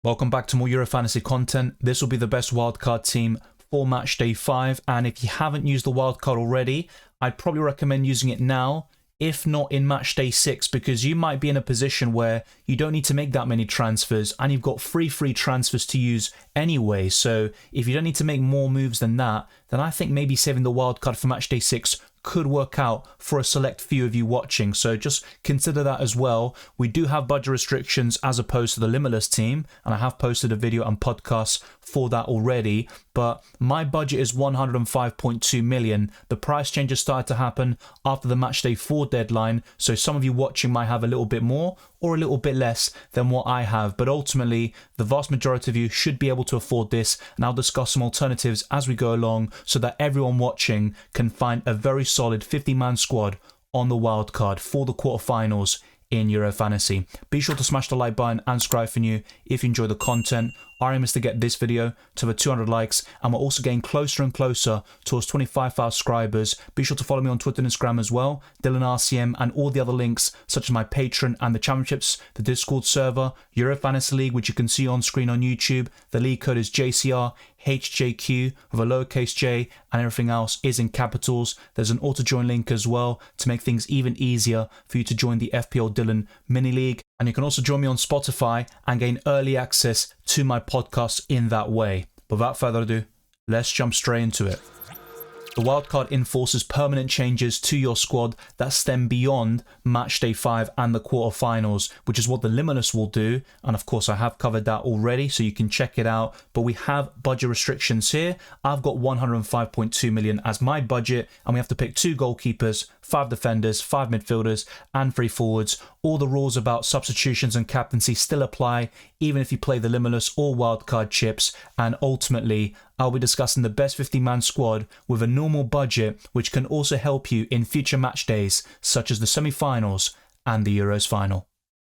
Welcome back to more Euro Fantasy content. This will be the best wildcard team for Matchday 5, and if you haven't used the wildcard already, I'd probably recommend using it now, if not in Matchday 6, because you might be in a position where you don't need to make that many transfers and you've got free transfers to use anyway. So if you don't need to make more moves than that, then I think maybe saving the wildcard for Matchday 6 could work out for a select few of you watching. So just consider that as well. We do have budget restrictions as opposed to the limitless team, and I have posted a video and podcast for that already, but my budget is 105.2 million. The price changes started to happen after the Matchday 4 deadline, so some of you watching might have a little bit more or a little bit less than what I have, but ultimately the vast majority of you should be able to afford this, and I'll discuss some alternatives as we go along so that everyone watching can find a very solid 50-man squad on the wildcard for the quarterfinals in Euro Fantasy. Be sure to smash the like button and subscribe if you're new if you enjoy the content. Our aim is to get this video to over 200 likes, and we're also getting closer and closer towards 25,000 subscribers. Be sure to follow me on Twitter and Instagram as well, DylanRCM, and all the other links such as my Patreon and the championships, the Discord server, Euro Fantasy League, which you can see on screen on YouTube. The league code is JCRHjQ with a lowercase j, and everything else is in capitals. There's an auto join link as well to make things even easier for you to join the FPL Dylan mini league. And you can also join me on Spotify and gain early access to my podcasts in that way. But without further ado, let's jump straight into it. The wildcard enforces permanent changes to your squad that stem beyond Matchday 5 and the quarterfinals, which is what the Limitless will do. And of course, I have covered that already, so you can check it out. But we have budget restrictions here. I've got 105.2 million as my budget, and we have to pick 2 goalkeepers, 5 defenders, 5 midfielders, and 3 forwards. All the rules about substitutions and captaincy still apply, even if you play the Limitless or wildcard chips. And ultimately, I'll be discussing the best 50-man squad with a normal budget, which can also help you in future match days, such as the semi-finals and the Euros final.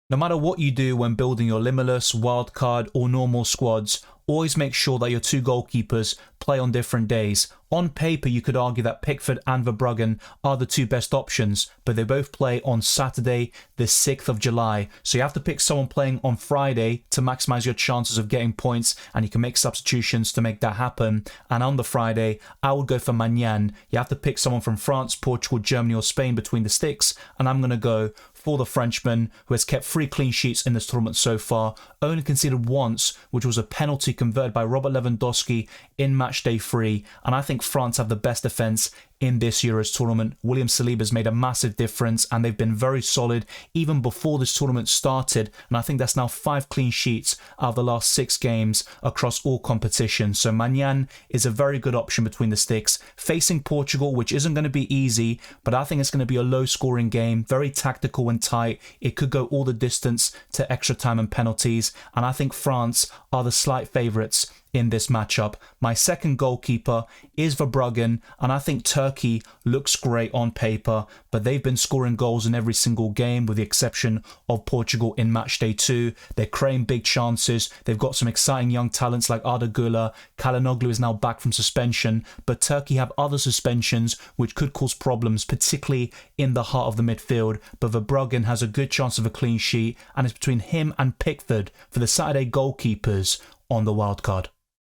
No matter what you do when building your Limitless, wildcard, or normal squads, always make sure that your 2 goalkeepers play on different days. On paper, you could argue that Pickford and Verbruggen are the 2 best options, but they both play on Saturday, the 6th of July. So you have to pick someone playing on Friday to maximize your chances of getting points, and you can make substitutions to make that happen. And on the Friday, I would go for Magnan. You have to pick someone from France, Portugal, Germany, or Spain between the sticks, and I'm going to go for the Frenchman, who has kept 3 clean sheets in this tournament so far, only conceded once, which was a penalty converted by Robert Lewandowski in Matchday 3, and I think France have the best defence in this Euros tournament. William Saliba's made a massive difference, and they've been very solid even before this tournament started, and I think that's now 5 clean sheets out of the last 6 games across all competitions. So Magnan is a very good option between the sticks, facing Portugal, which isn't going to be easy, but I think it's going to be a low scoring game, very tactical and tight. It could go all the distance to extra time and penalties, and I think France are the slight favourites in this matchup. My second goalkeeper is Verbruggen, and I think Turkey looks great on paper, but they've been scoring goals in every single game with the exception of Portugal in Matchday 2. They're creating big chances. They've got some exciting young talents like Arda Güler. Çalhanoğlu is now back from suspension, but Turkey have other suspensions which could cause problems, particularly in the heart of the midfield. But Verbruggen has a good chance of a clean sheet, and it's between him and Pickford for the Saturday goalkeepers on the wildcard.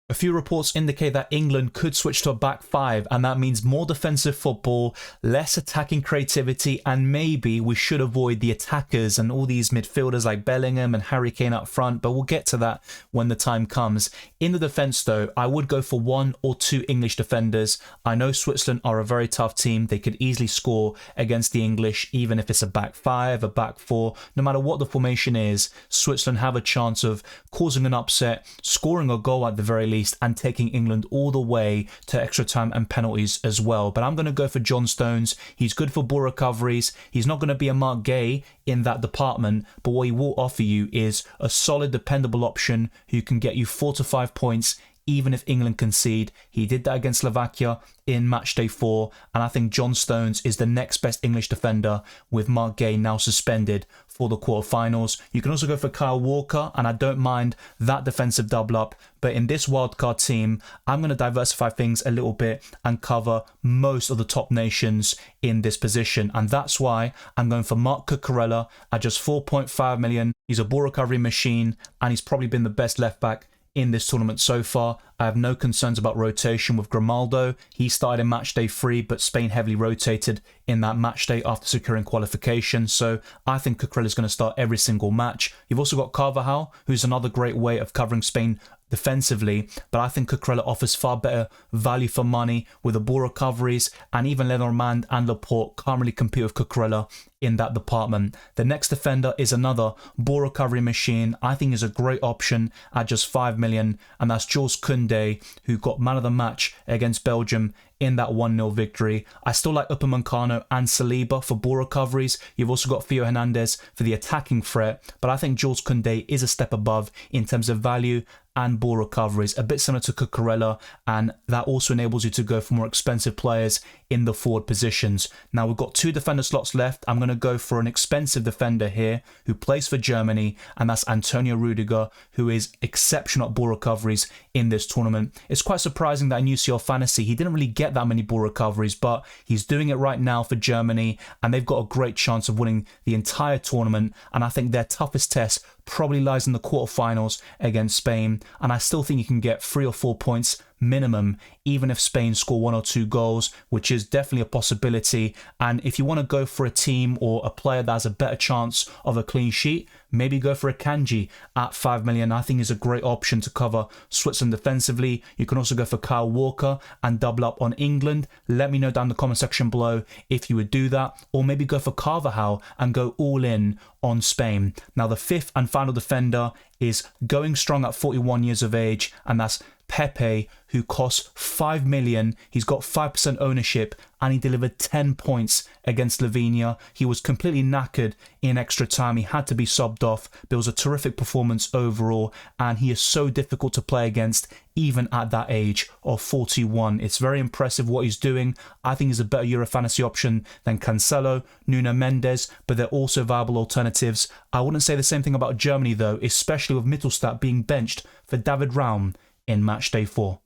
A few reports indicate that England could switch to a back 5, and that means more defensive football, less attacking creativity, and maybe we should avoid the attackers and all these midfielders like Bellingham and Harry Kane up front, but we'll get to that when the time comes. In the defence though, I would go for 1 or 2 English defenders. I know Switzerland are a very tough team. They could easily score against the English, even if it's a back 5, a back 4. No matter what the formation is, Switzerland have a chance of causing an upset, scoring a goal at the very least, and taking England all the way to extra time and penalties as well. But I'm going to go for John Stones. He's good for ball recoveries. He's not going to be a Mark Gay in that department, but what he will offer you is a solid, dependable option who can get you 4 to 5 points even if England concede. He did that against Slovakia in matchday 4, and I think John Stones is the next best English defender, with Mark Gay now suspended for the quarterfinals. You can also go for Kyle Walker, and I don't mind that defensive double up, but in this wildcard team, I'm going to diversify things a little bit and cover most of the top nations in this position, and that's why I'm going for Marc Cucurella at just 4.5 million. He's a ball recovery machine, and he's probably been the best left back in this tournament so far. I have no concerns about rotation with Grimaldo. He started in matchday 3, but Spain heavily rotated in that matchday after securing qualification. So I think Cucurella is going to start every single match. You've also got Carvajal, who's another great way of covering Spain defensively, but I think Cucurella offers far better value for money with the ball recoveries, and even Lenormand and Laporte can't really compete with Cucurella in that department. The next defender is another ball recovery machine. I think is a great option at just 5 million, and that's Jules Koundé, who got man of the match against Belgium in that 1-0 victory. I still like Upamecano and Saliba for ball recoveries. You've also got Theo Hernandez for the attacking threat, but I think Jules Koundé is a step above in terms of value and ball recoveries, a bit similar to Cucurella, and that also enables you to go for more expensive players in the forward positions. Now we've got 2 defender slots left. I'm going to go for an expensive defender here who plays for Germany, and that's Antonio Rudiger, who is exceptional at ball recoveries in this tournament. It's quite surprising that in UCL Fantasy he didn't really get that many ball recoveries, but he's doing it right now for Germany, and they've got a great chance of winning the entire tournament, and I think their toughest test probably lies in the quarterfinals against Spain, and I still think you can get 3 or 4 points minimum, even if Spain score 1 or 2 goals, which is definitely a possibility. And if you want to go for a team or a player that has a better chance of a clean sheet, maybe go for a Kanji at 5 million. I think is a great option to cover Switzerland defensively. You can also go for Kyle Walker and double up on England. Let me know down in the comment section below if you would do that, or maybe go for Carvajal and go all in on Spain. Now the 5th and final defender is going strong at 41 years of age, and that's Pepe, who costs 5 million. He's got 5% ownership, and he delivered 10 points against Slovenia. He was completely knackered in extra time. He had to be subbed off, but it was a terrific performance overall, and he is so difficult to play against even at that age of 41. It's very impressive what he's doing. I think he's a better Euro Fantasy option than Cancelo, Nuno Mendes, but they're also viable alternatives. I wouldn't say the same thing about Germany though, especially with Mittelstadt being benched for David Raum in matchday 4.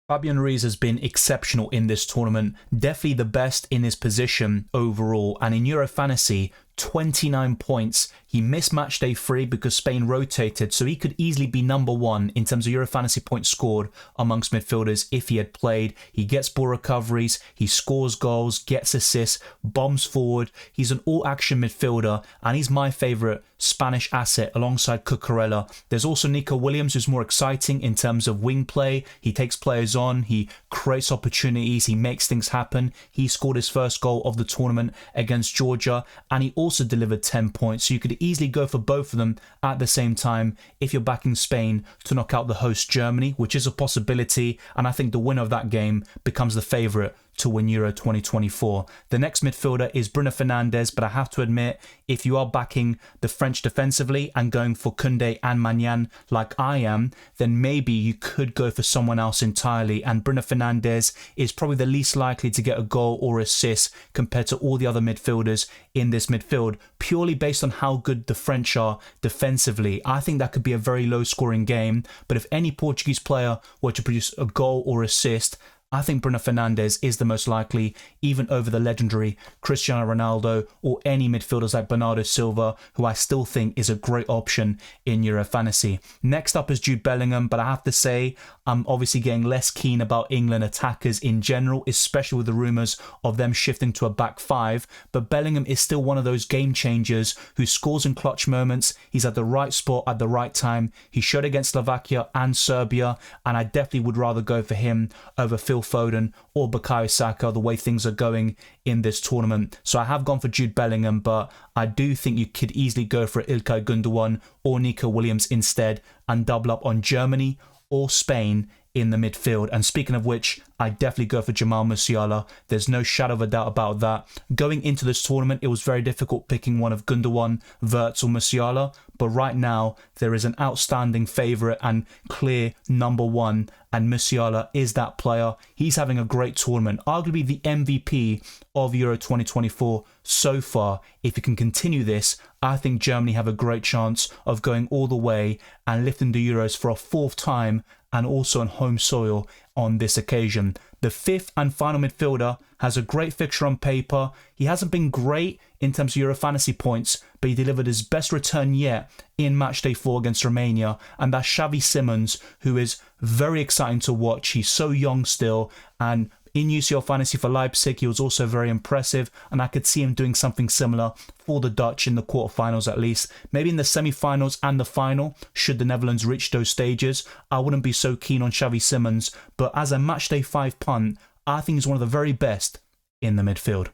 Fabian Ruiz has been exceptional in this tournament, definitely the best in his position overall, and in Euro Fantasy, 29 points. He missed matchday 3 because Spain rotated, so he could easily be number 1 in terms of Euro Fantasy points scored amongst midfielders if he had played. He gets ball recoveries, he scores goals, gets assists, bombs forward. He's an all-action midfielder, and he's my favourite Spanish asset alongside Cucurella. There's also Nico Williams, who's more exciting in terms of wing play. He takes players on, he creates opportunities, he makes things happen. He scored his first goal of the tournament against Georgia, and he also delivered 10 points, so you could easily go for both of them at the same time if you're backing Spain to knock out the host Germany, which is a possibility, and I think the winner of that game becomes the favourite to win Euro 2024. The next midfielder is Bruno Fernandes, but I have to admit, if you are backing the French defensively and going for Koundé and Maignan like I am, then maybe you could go for someone else entirely, and Bruno Fernandes is probably the least likely to get a goal or assist compared to all the other midfielders in this midfield, purely based on how good the French are defensively. I think that could be a very low scoring game, but if any Portuguese player were to produce a goal or assist, I think Bruno Fernandes is the most likely, even over the legendary Cristiano Ronaldo or any midfielders like Bernardo Silva, who I still think is a great option in Euro Fantasy. Next up is Jude Bellingham, but I have to say I'm obviously getting less keen about England attackers in general, especially with the rumours of them shifting to a back 5, but Bellingham is still one of those game changers who scores in clutch moments. He's at the right spot at the right time. He showed against Slovakia and Serbia, and I definitely would rather go for him over Phil Foden or Bukayo Saka the way things are going in this tournament. So I have gone for Jude Bellingham, but I do think you could easily go for Ilkay Gundogan or Nico Williams instead and double up on Germany or Spain in the midfield. And speaking of which, I definitely go for Jamal Musiala. There's no shadow of a doubt about that. Going into this tournament, it was very difficult picking one of Gundogan, Wirtz or Musiala. But right now, there is an outstanding favourite and clear number one. And Musiala is that player. He's having a great tournament. Arguably the MVP of Euro 2024 so far. If he can continue this, I think Germany have a great chance of going all the way and lifting the Euros for a fourth time, and also on home soil on this occasion. The fifth and final midfielder has a great fixture on paper. He hasn't been great in terms of Euro fantasy points, but he delivered his best return yet in Matchday 4 against Romania, and that's Xavi Simons, who is very exciting to watch. He's so young still, and in UCL Fantasy for Leipzig, he was also very impressive, and I could see him doing something similar for the Dutch in the quarterfinals at least. Maybe in the semi-finals and the final, should the Netherlands reach those stages. I wouldn't be so keen on Xavi Simons, but as a Matchday 5 punt, I think he's one of the very best in the midfield.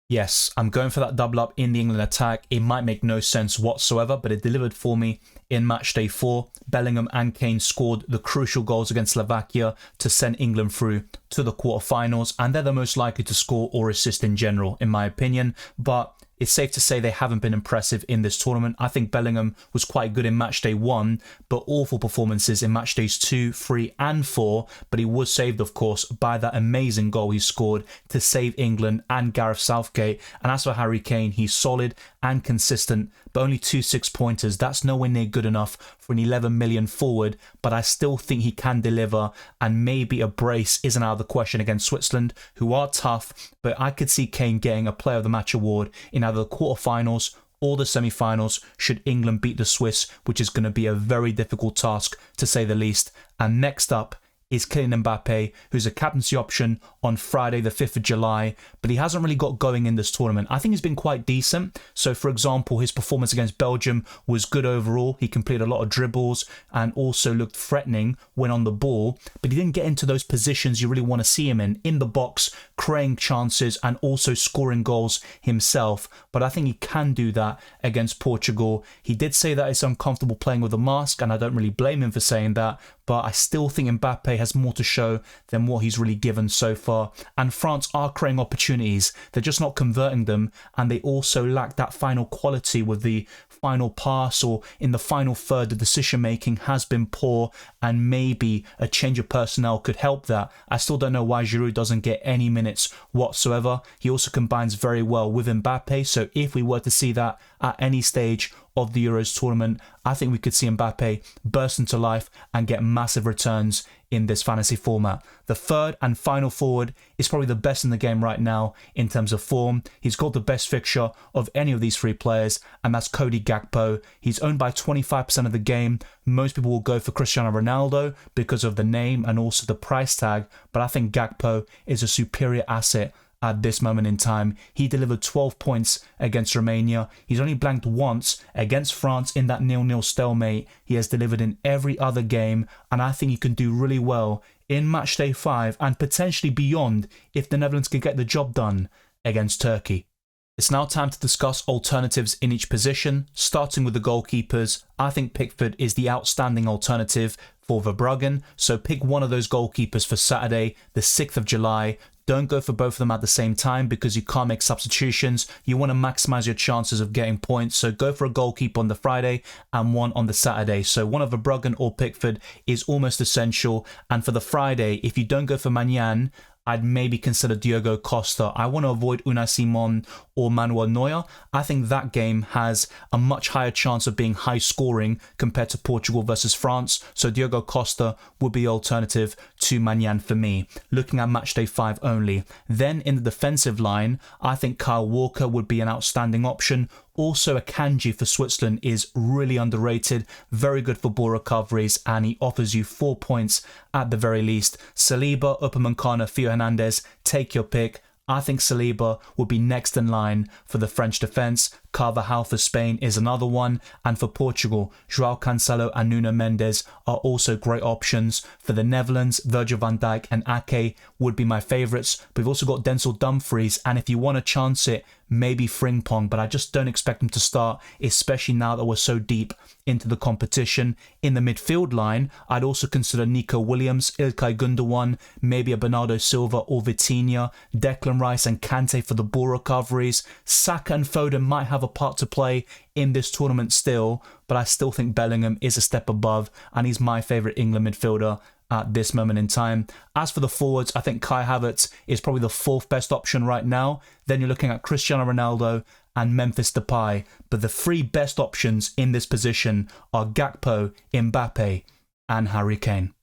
Yes, I'm going for that double up in the England attack. It might make no sense whatsoever, but it delivered for me in Matchday 4. Bellingham and Kane scored the crucial goals against Slovakia to send England through to the quarterfinals, and they're the most likely to score or assist in general, in my opinion. But it's safe to say they haven't been impressive in this tournament. I think Bellingham was quite good in Matchday 1, but awful performances in Matchdays 2, 3 and 4. But he was saved, of course, by that amazing goal he scored to save England and Gareth Southgate. And as for Harry Kane, he's solid and consistent, but only 2 6-pointers. That's nowhere near good enough for an 11 million forward, but I still think he can deliver, and maybe a brace isn't out of the question against Switzerland, who are tough. But I could see Kane getting a Player of the Match award in either the quarterfinals or the semi-finals should England beat the Swiss, which is going to be a very difficult task to say the least. And next up is Kylian Mbappe, who's a captaincy option on Friday the 5th of July, but he hasn't really got going in this tournament. I think he's been quite decent. So for example, his performance against Belgium was good overall. He completed a lot of dribbles and also looked threatening when on the ball, but he didn't get into those positions you really want to see him in the box, creating chances and also scoring goals himself. But I think he can do that against Portugal. He did say that it's uncomfortable playing with a mask, and I don't really blame him for saying that, but I still think Mbappe has more to show than what he's really given so far. And France are creating opportunities. They're just not converting them, and they also lack that final quality with the final pass, or in the final third, the decision making has been poor, and maybe a change of personnel could help that. I still don't know why Giroud doesn't get any minutes whatsoever. He also combines very well with Mbappe, so if we were to see that at any stage of the Euros tournament, I think we could see Mbappe burst into life and get massive returns in this fantasy format. The third and final forward is probably the best in the game right now in terms of form. He's got the best fixture of any of these three players, and that's Cody Gakpo. He's owned by 25% of the game. Most people will go for Cristiano Ronaldo because of the name and also the price tag, but I think Gakpo is a superior asset at this moment in time. He delivered 12 points against Romania. He's only blanked once against France in that 0-0 stalemate. He has delivered in every other game, and I think he can do really well in Matchday 5 and potentially beyond if the Netherlands can get the job done against Turkey. It's now time to discuss alternatives in each position, starting with the goalkeepers. I think Pickford is the outstanding alternative for Verbruggen, so pick one of those goalkeepers for Saturday, the 6th of July. Don't go for both of them at the same time because you can't make substitutions. You want to maximize your chances of getting points, so go for a goalkeeper on the Friday and one on the Saturday. So one of Verbruggen or Pickford is almost essential. And for the Friday, if you don't go for Maignan, I'd maybe consider Diogo Costa. I want to avoid Unai Simon or Manuel Neuer. I think that game has a much higher chance of being high scoring compared to Portugal versus France. So Diogo Costa would be the alternative to Maignan for me, looking at Matchday 5 only. Then in the defensive line, I think Kyle Walker would be an outstanding option. Also, Akanji for Switzerland is really underrated, very good for ball recoveries, and he offers you 4 points at the very least. Saliba, Upamecano, Theo Hernandez, take your pick. I think Saliba will be next in line for the French defence. Carvajal for Spain is another one. And for Portugal, João Cancelo and Nuno Mendes are also great options. For the Netherlands, Virgil van Dijk and Ake would be my favourites. But we've also got Denzel Dumfries, and if you want to chance it, maybe Frimpong, but I just don't expect him to start, especially now that we're so deep into the competition. In the midfield line, I'd also consider Nico Williams, Ilkay Gundogan, maybe a Bernardo Silva or Vitinha, Declan Rice and Kante for the ball recoveries. Saka and Foden might have a part to play in this tournament still, but I still think Bellingham is a step above, and he's my favourite England midfielder at this moment in time. As for the forwards, I think Kai Havertz is probably the fourth best option right now. Then you're looking at Cristiano Ronaldo and Memphis Depay. But the three best options in this position are Gakpo, Mbappe and Harry Kane.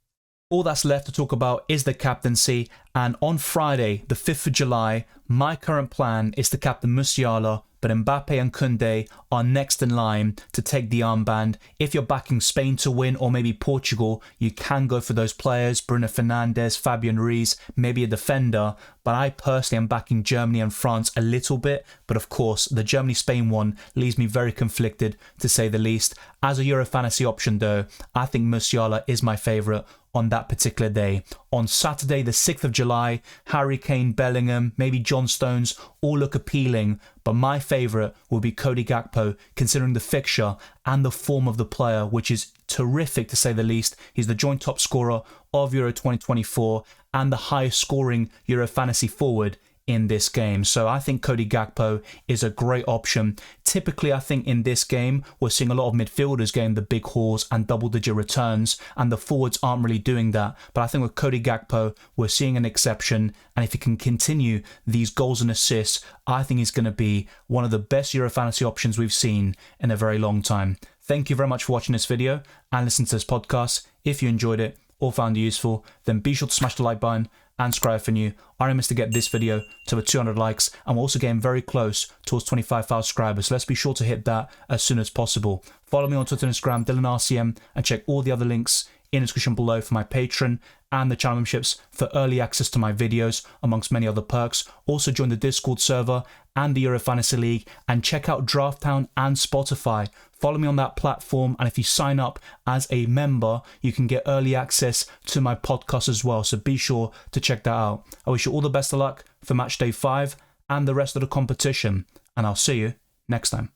All that's left to talk about is the captaincy, and on Friday, the 5th of July, my current plan is to captain Musiala, but Mbappe and Koundé are next in line to take the armband. If you're backing Spain to win or maybe Portugal, you can go for those players, Bruno Fernandes, Fabian Ruiz, maybe a defender, but I personally am backing Germany and France a little bit. But of course, the Germany-Spain one leaves me very conflicted, to say the least. As a Euro fantasy option though, I think Musiala is my favourite on that particular day. On Saturday, the 6th of July, Harry Kane, Bellingham, maybe John Stones all look appealing, but my favourite will be Cody Gakpo, considering the fixture and the form of the player, which is terrific to say the least. He's the joint top scorer of Euro 2024 and the highest scoring Euro fantasy forward in this game. So I think Cody Gakpo is a great option. Typically, I think in this game, we're seeing a lot of midfielders getting the big hauls and double-digit returns, and the forwards aren't really doing that. But I think with Cody Gakpo, we're seeing an exception, and if he can continue these goals and assists, I think he's going to be one of the best Euro fantasy options we've seen in a very long time. Thank you very much for watching this video and listening to this podcast. If you enjoyed it or found it useful, then be sure to smash the like button and subscribe for new. Our aim is to get this video to over 200 likes, and we're also getting very close towards 25,000 subscribers, so let's be sure to hit that as soon as possible. Follow me on Twitter and Instagram, DylanRCM, and check all the other links in the description below for my Patreon and the channel memberships for early access to my videos, amongst many other perks. Also join the Discord server and the Euro Fantasy League, and check out Drafttown and Spotify. Follow me on that platform, and if you sign up as a member, you can get early access to my podcast as well, so be sure to check that out. I wish you all the best of luck for Matchday 5 and the rest of the competition, and I'll see you next time.